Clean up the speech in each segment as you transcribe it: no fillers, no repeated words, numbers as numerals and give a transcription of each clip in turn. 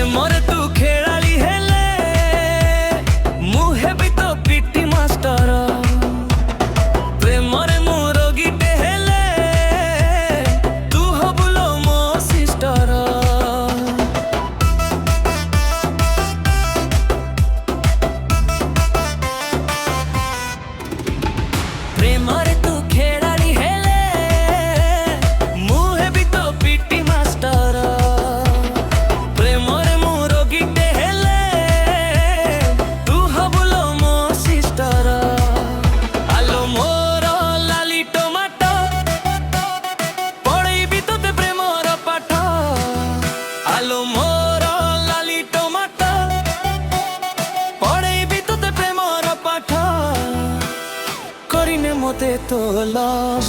ପ୍ରେମରେ ତୁ ଖେଳାଳି ହେଲେ ମୁଁ ହେବି ତ ପିଟି ମାଷ୍ଟର। ପ୍ରେମରେ ମୁଁ ରୋଗୀଟେ ହେଲେ ତୁ ହବୁ ଲୋ ମୋ ସିଷ୍ଟର। ପ୍ରେମରେ ତୁ ଖେଳାଳି ହେଲେ ମୁଁ ହେବି ତ ପିଟି ମାଷ୍ଟର। ପ୍ରେମରେ ମୁଁ ରୋଗୀଟେ ହେଲେ ତୁ ହବୁ ଲୋ ମୋ ସିଷ୍ଟର। ଆଲୋ ମୋର ଲାଲି ଟମାଟୋ ପଢ଼େଇବି ତୋତେ ପ୍ରେମର ପାଠ। ଆଲୋ ମୋର ଲାଲି ଟମାଟୋ ପଢ଼େଇବି ତୋତେ ପ୍ରେମର ପାଠ। କରିନେ ମତେ ତୋ ଲଭ୍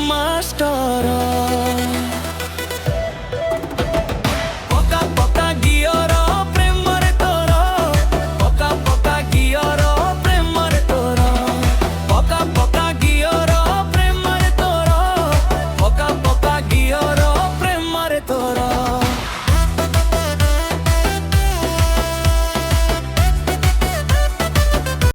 ମାଷ୍ଟର।